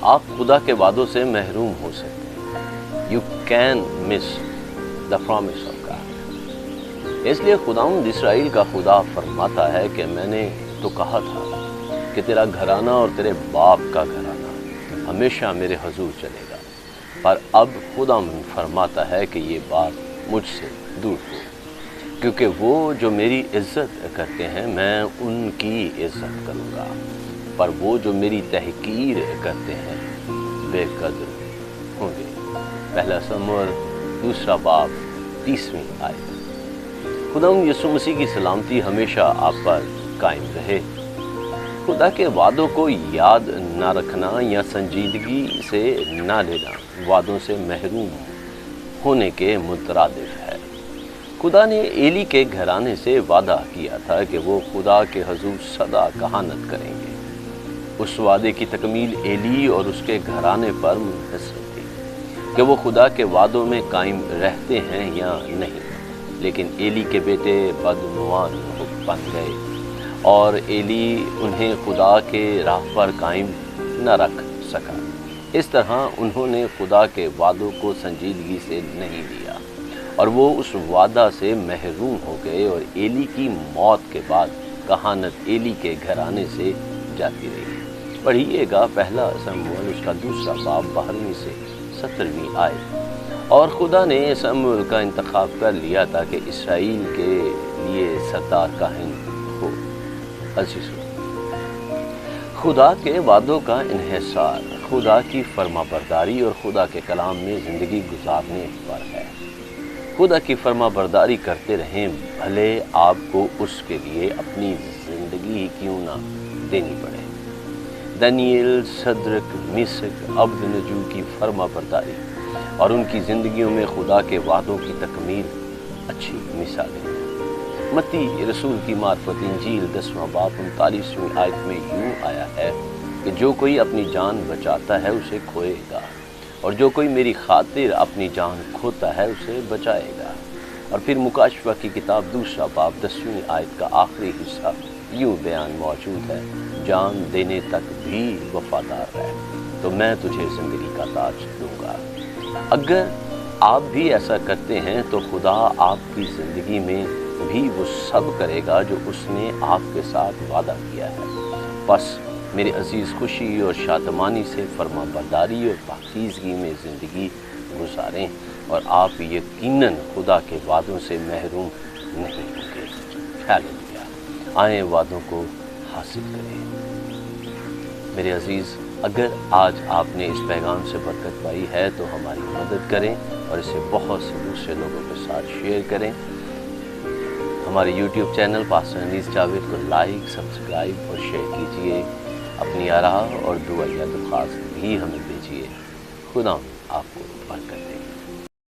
آپ خدا کے وعدوں سے محروم ہو سکتے ہیں. You can miss the promise of God. اس لیے خداوند اسرائیل کا خدا فرماتا ہے کہ میں نے تو کہا تھا کہ تیرا گھرانہ اور تیرے باپ کا گھرانہ ہمیشہ میرے حضور چلے گا، پر اب خداوند فرماتا ہے کہ یہ بات مجھ سے دور ہو، کیونکہ وہ جو میری عزت کرتے ہیں میں ان کی عزت کروں گا، پر وہ جو میری تحقیر کرتے ہیں بے قدر ہوں گے. پہلا سموئیل 2 باب 30 آیت. خداوند یسوع مسیح کی سلامتی ہمیشہ آپ پر قائم رہے. خدا کے وعدوں کو یاد نہ رکھنا یا سنجیدگی سے نہ لینا وعدوں سے محروم ہونے کے مترادف ہے. خدا نے ایلی کے گھرانے سے وعدہ کیا تھا کہ وہ خدا کے حضور سدا کہانت کریں گے. اس وعدے کی تکمیل ایلی اور اس کے گھرانے پر منحصر تھی کہ وہ خدا کے وعدوں میں قائم رہتے ہیں یا نہیں. لیکن ایلی کے بیٹے بدعنوان بن گئے اور ایلی انہیں خدا کے راہ پر قائم نہ رکھ سکا. اس طرح انہوں نے خدا کے وعدوں کو سنجیدگی سے نہیں لیا اور وہ اس وعدہ سے محروم ہو گئے، اور ایلی کی موت کے بعد کہانت ایلی کے گھرانے سے جاتی رہی. پڑھیے گا پہلا سموئیل اس کا 2 باب 12 سے 17 آیت. اور خدا نے سموئیل کا انتخاب کر لیا تاکہ اسرائیل کے لیے سردار کاہن ہو. عزیزو، خدا کے وعدوں کا انحصار خدا کی فرما برداری اور خدا کے کلام میں زندگی گزارنے پر ہے. خدا کی فرما برداری کرتے رہیں، بھلے آپ کو اس کے لیے اپنی زندگی ہی کیوں نہ دینی پڑے. دانیل، صدرک، میشک، عبدنجو کی فرما برداری اور ان کی زندگیوں میں خدا کے وعدوں کی تکمیل اچھی مثالیں ہیں. متی رسول کی معرفت انجیل 10 باب 39 آیت میں یوں آیا ہے کہ جو کوئی اپنی جان بچاتا ہے اسے کھوئے گا، اور جو کوئی میری خاطر اپنی جان کھوتا ہے اسے بچائے گا. اور پھر مکاشفہ کی کتاب 2 باب 10 آیت کا آخری حصہ یوں بیان موجود ہے، جان دینے تک بھی وفادار رہ تو میں تجھے زندگی کا تاج دوں گا. اگر آپ بھی ایسا کرتے ہیں تو خدا آپ کی زندگی میں بھی وہ سب کرے گا جو اس نے آپ کے ساتھ وعدہ کیا ہے. بس میرے عزیز، خوشی اور شادمانی سے فرما برداری اور پاکیزگی میں زندگی گزاریں اور آپ یقیناً خدا کے وعدوں سے محروم نہیں ہوں گے. ہیلیلویا. آئیں وعدوں کو حاصل کریں. میرے عزیز، اگر آج آپ نے اس پیغام سے برکت پائی ہے تو ہماری مدد کریں اور اسے بہت سے دوسرے لوگوں کے ساتھ شیئر کریں. ہمارے یوٹیوب چینل پاسٹر انیس جاوید کو لائک، سبسکرائب اور شیئر کیجیے. اپنی آراء اور دعائیہ درخواست بھی ہمیں بھیجیے. خدا آپ کو برکت